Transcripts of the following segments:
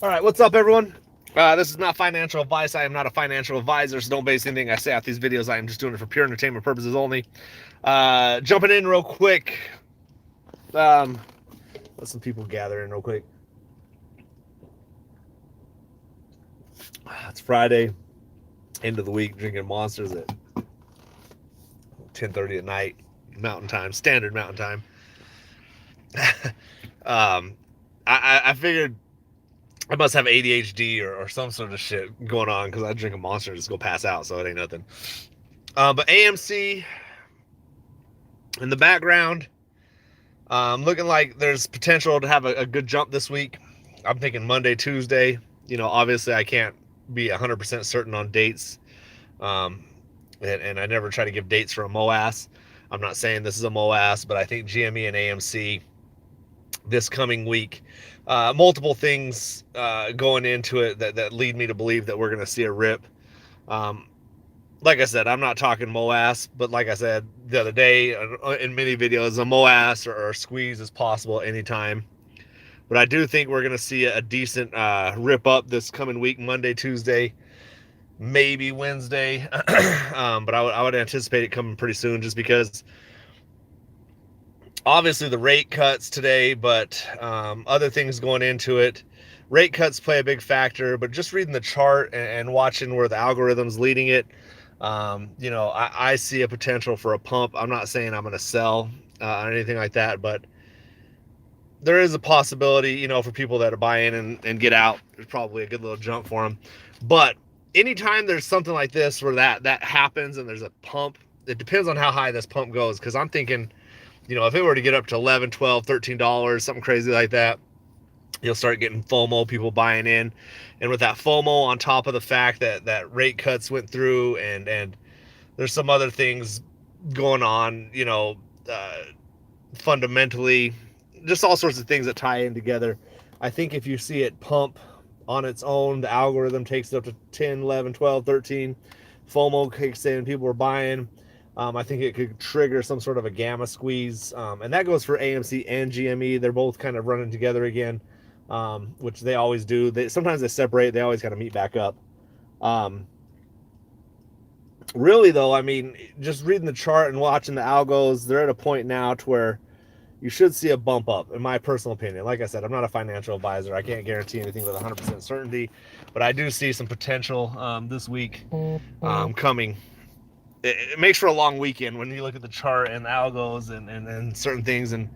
All right, what's up, everyone? This is not financial advice. I am not a financial advisor, so don't base anything I say off these videos. I am just doing it for pure entertainment purposes only. Jumping in real quick. Let some people gather in real quick. It's Friday, end of the week, drinking Monsters at 10:30 at night, Mountain Time, standard Mountain Time. I figured I must have ADHD or some sort of shit going on because I drink a Monster and just go pass out, so it ain't nothing. But AMC in the background, looking like there's potential to have a good jump this week. I'm thinking Monday, Tuesday. Obviously I can't be 100% certain on dates, and I never try to give dates for a MOAS. I'm not saying this is a MOAS, but I think GME and AMC this coming week, multiple things going into it that lead me to believe that we're going to see a rip. Like I said, I'm not talking MOAS, but like I said the other day in many videos, a MOAS or a squeeze is possible anytime. But I do think we're going to see a decent rip up this coming week, Monday, Tuesday, maybe Wednesday. But I would anticipate it coming pretty soon just because obviously the rate cuts today, but other things going into it. Rate cuts play a big factor, but just reading the chart and watching where the algorithm's leading it, I see a potential for a pump. I'm not saying I'm going to sell or anything like that, but there is a possibility, for people that are buying and get out. There's probably a good little jump for them. But anytime there's something like this where that happens and there's a pump, it depends on how high this pump goes. Because I'm thinking, if it were to get up to $11, $12, $13, something crazy like that, you'll start getting FOMO, people buying in. And with that FOMO on top of the fact that rate cuts went through and there's some other things going on, fundamentally, just all sorts of things that tie in together. I think if you see it pump on its own, the algorithm takes it up to 10, 11, 12, 13. FOMO kicks in, people are buying. I think it could trigger some sort of a gamma squeeze. And that goes for AMC and GME. They're both kind of running together again, which they always do. Sometimes they separate. They always kind of meet back up. Really, though, just reading the chart and watching the algos, they're at a point now to where you should see a bump up, in my personal opinion. Like I said, I'm not a financial advisor. I can't guarantee anything with 100% certainty, but I do see some potential this week coming. It makes for a long weekend when you look at the chart and the algos and certain things, and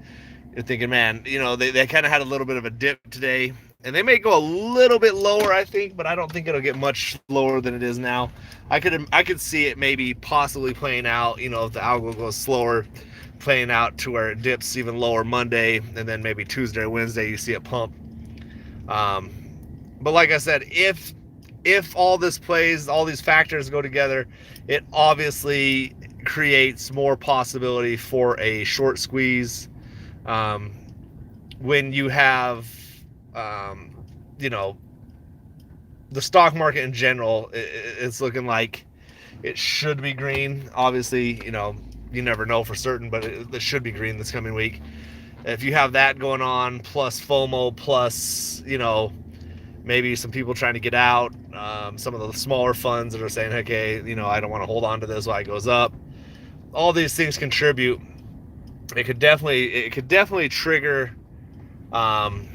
you're thinking, man, they kind of had a little bit of a dip today, and they may go a little bit lower, I think, but I don't think it'll get much lower than it is now. I could see it maybe possibly playing out, if the algo goes slower, playing out to where it dips even lower Monday, and then maybe Tuesday or Wednesday you see it pump. But like I said, if all this plays, all these factors go together, it obviously creates more possibility for a short squeeze. When you have, the stock market in general, it's looking like it should be green. Obviously, you never know for certain, but it should be green this coming week. If you have that going on, plus FOMO, plus, maybe some people trying to get out, some of the smaller funds that are saying, okay, I don't want to hold on to this while it goes up. All these things contribute. It could definitely trigger some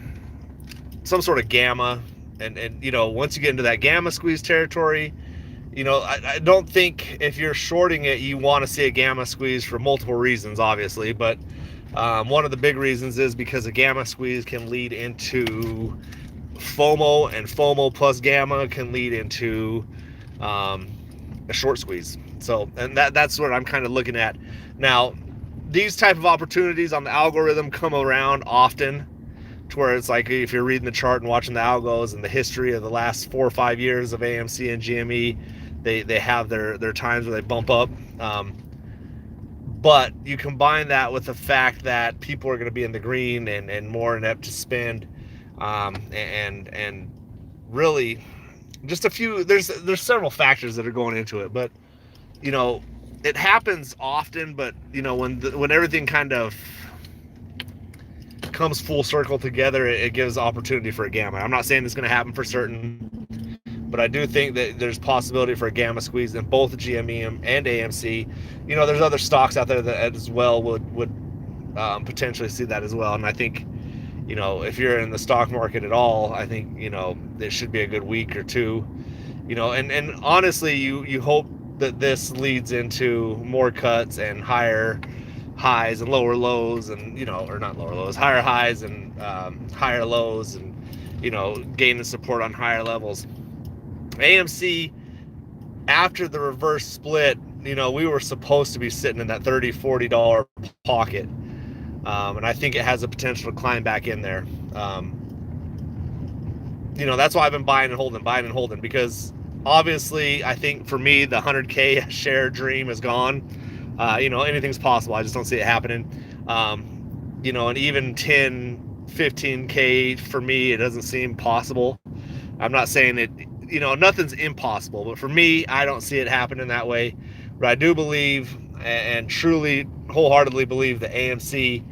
sort of gamma, and once you get into that gamma squeeze territory, I don't think if you're shorting it, you want to see a gamma squeeze for multiple reasons, obviously, but one of the big reasons is because a gamma squeeze can lead into FOMO, and FOMO plus gamma can lead into a short squeeze. So, and that's what I'm kind of looking at now. These type of opportunities on the algorithm come around often, to where it's like, if you're reading the chart and watching the algos and the history of the last 4 or 5 years of AMC and GME, they have their times where they bump up. But you combine that with the fact that people are going to be in the green and more inept to spend, and really just a few, there's several factors that are going into it, but it happens often. But when everything kind of comes full circle together, it gives opportunity for a gamma. I'm not saying it's going to happen for certain, but I do think that there's possibility for a gamma squeeze in both GME and AMC. There's other stocks out there that as well would potentially see that as well. And I think, if you're in the stock market at all, I think, there should be a good week or two, and honestly, you hope that this leads into more cuts and higher highs and lower lows, and or not lower lows, higher highs and higher lows, and gaining support on higher levels. AMC, after the reverse split, we were supposed to be sitting in that $30-$40 pocket, and I think it has the potential to climb back in there. That's why I've been buying and holding, because obviously I think for me the 100K share dream is gone. Anything's possible. I just don't see it happening. And even 10, 15K for me, it doesn't seem possible. I'm not saying it, nothing's impossible, but for me, I don't see it happening that way. But I do believe, and truly, wholeheartedly believe, that AMC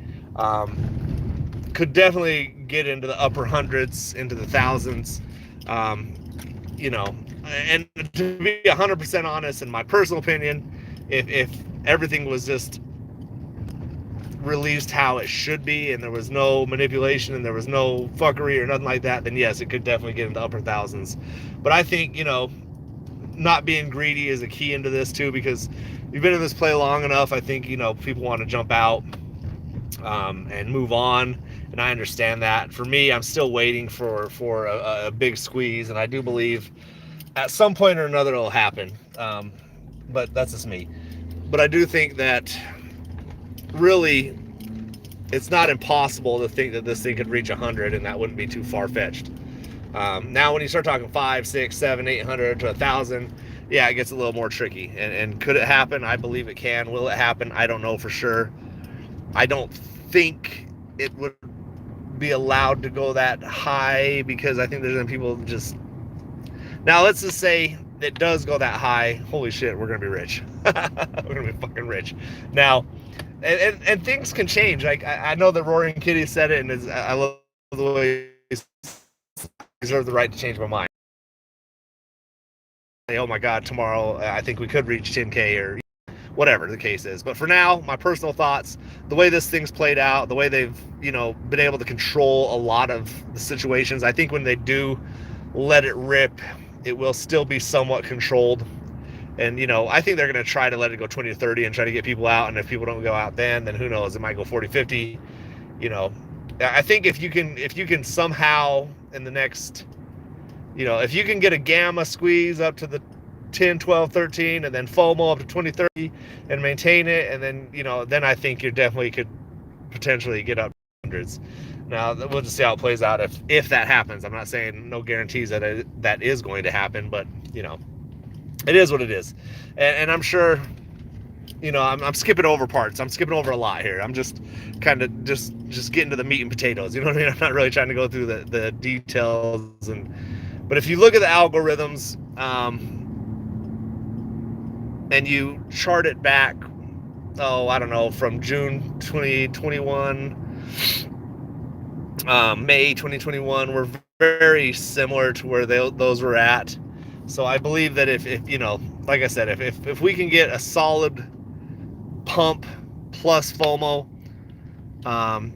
could definitely get into the upper hundreds, into the thousands. And to be 100% honest, in my personal opinion, if everything was just released how it should be, and there was no manipulation and there was no fuckery or nothing like that, then yes, it could definitely get into upper thousands. But I think, not being greedy is a key into this too, because you've been in this play long enough. I think, people want to jump out and move on, and I understand that. For me, I'm still waiting for a big squeeze, and I do believe at some point or another it'll happen. But that's just me. But I do think that really it's not impossible to think that this thing could reach 100, and that wouldn't be too far-fetched. Now when you start talking 5, 6, 7, 800 to 1,000, yeah, it gets a little more tricky. And could it happen? I believe it can. Will it happen? I don't know for sure. I don't think it would be allowed to go that high, because I think there's gonna be people just... Now let's just say it does go that high. Holy shit, we're gonna be rich. We're gonna be fucking rich. Now, and things can change. Like I know that Roaring Kitty said it, and I love the way he reserve the right to change my mind. Oh my God, tomorrow I think we could reach 10K or whatever the case is. But for now, my personal thoughts, the way this thing's played out, the way they've, been able to control a lot of the situations, I think when they do let it rip, it will still be somewhat controlled. And, I think they're going to try to let it go 20 to 30 and try to get people out. And if people don't go out then who knows, it might go 40, 50. I think if you can somehow in the next, if you can get a gamma squeeze up to the 10, 12, 13, and then FOMO up to 20, 30 and maintain it, and then, then I think you definitely could potentially get up to hundreds. Now, we'll just see how it plays out if that happens. I'm not saying no guarantees that that is going to happen, but, it is what it is. And I'm sure, I'm skipping over parts. I'm skipping over a lot here. I'm just kind of just getting to the meat and potatoes. You know what I mean? I'm not really trying to go through the details. But if you look at the algorithms, and you chart it back, I don't know, from June 2021, May 2021, we're very similar to where those were at. So I believe that if like I said, if we can get a solid pump plus FOMO,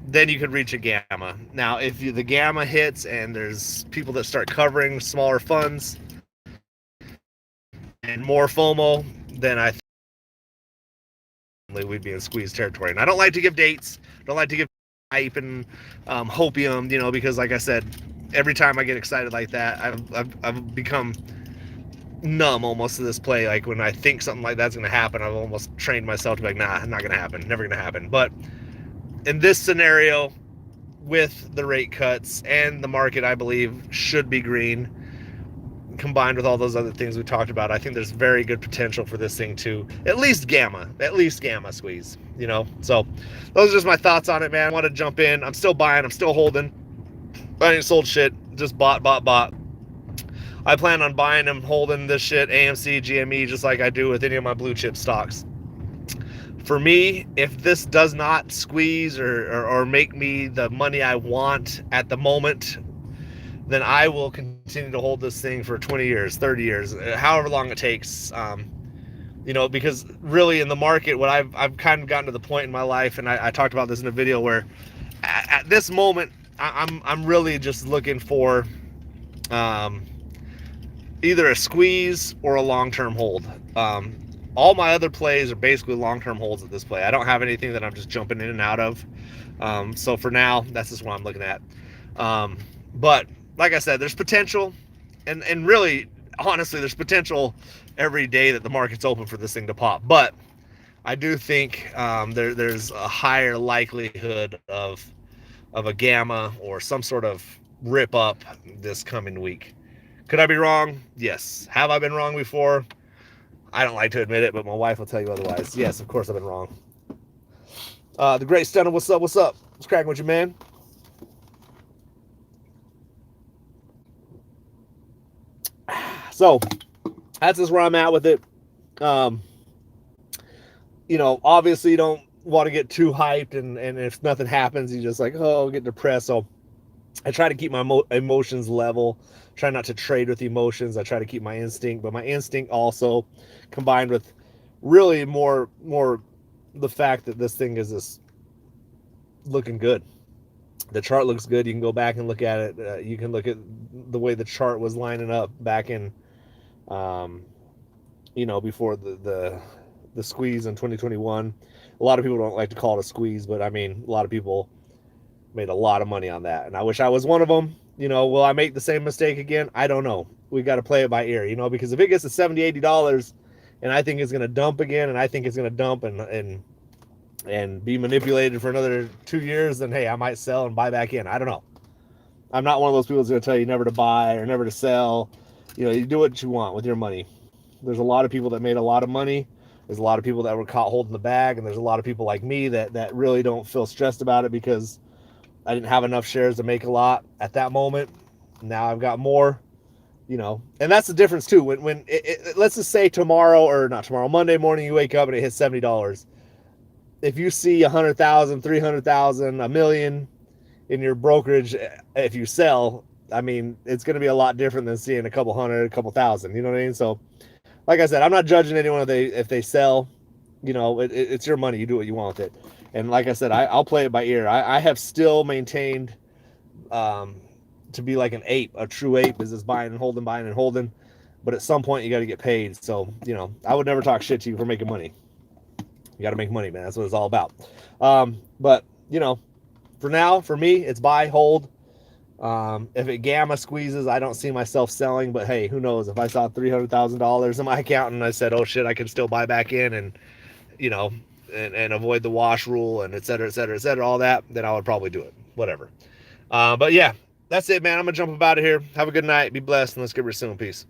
then you could reach a gamma. Now, if the gamma hits and there's people that start covering smaller funds and more FOMO, then I think we'd be in squeeze territory. And I don't like to give dates. Don't like to give hype and hopium, because like I said, every time I get excited like that, I've become numb almost to this play. Like when I think something like that's going to happen, I've almost trained myself to be like, nah, not going to happen, never going to happen. But in this scenario, with the rate cuts and the market, I believe, should be green, combined with all those other things we talked about, I think there's very good potential for this thing to at least gamma squeeze, So those are just my thoughts on it, man. I want to jump in. I'm still buying, I'm still holding. I ain't sold shit, just bought. I plan on buying and holding this shit, AMC, GME, just like I do with any of my blue chip stocks. For me, if this does not squeeze or make me the money I want at the moment, then I will continue to hold this thing for 20 years, 30 years, however long it takes. Because really in the market, what I've kind of gotten to the point in my life, and I talked about this in a video where at this moment, I'm really just looking for either a squeeze or a long-term hold. All my other plays are basically long-term holds at this play. I don't have anything that I'm just jumping in and out of. So for now, that's just what I'm looking at. But like I said, there's potential, and really, honestly, there's potential every day that the market's open for this thing to pop. But I do think there's a higher likelihood of a gamma or some sort of rip up this coming week. Could I be wrong? Yes. Have I been wrong before? I don't like to admit it, but my wife will tell you otherwise. Yes, of course I've been wrong. The Great Stunner, what's up? What's up? What's cracking with you, man? So that's just where I'm at with it. Obviously you don't want to get too hyped, and if nothing happens, you just like, oh, get depressed. So I try to keep my emotions level, try not to trade with emotions. I try to keep my instinct, but my instinct also combined with really more the fact that this thing is just looking good. The chart looks good. You can go back and look at it. You can look at the way the chart was lining up back in, before the squeeze in 2021. A lot of people don't like to call it a squeeze, but I mean, a lot of people made a lot of money on that, and I wish I was one of them. Will I make the same mistake again? I don't know. We got to play it by ear, because if it gets to $70-$80 and I think it's going to dump again, and I think it's going to dump and be manipulated for another 2 years, then hey, I might sell and buy back in. I don't know. I'm not one of those people that's going to tell you never to buy or never to sell. You do what you want with your money. There's a lot of people that made a lot of money. There's a lot of people that were caught holding the bag, and there's a lot of people like me that really don't feel stressed about it because I didn't have enough shares to make a lot at that moment. Now I've got more, and that's the difference too. When let's just say tomorrow, or not tomorrow, Monday morning, you wake up and it hits $70. If you see 100,000, 300,000, a million in your brokerage, if you sell, I mean, it's going to be a lot different than seeing a couple hundred, a couple thousand. You know what I mean? So, like I said, I'm not judging anyone if they sell. It's your money. You do what you want with it. And like I said, I'll play it by ear. I have still maintained to be like an ape. A true ape is just buying and holding, buying and holding. But at some point, you got to get paid. So, I would never talk shit to you for making money. You got to make money, man. That's what it's all about. But, for now, for me, it's buy, hold. If it gamma squeezes, I don't see myself selling. But, hey, who knows? If I saw $300,000 in my account and I said, oh, shit, I can still buy back in and, and avoid the wash rule and et cetera, all that, then I would probably do it. Whatever. But, yeah, that's it, man. I'm going to jump up out of here. Have a good night. Be blessed, and let's get real soon. Peace.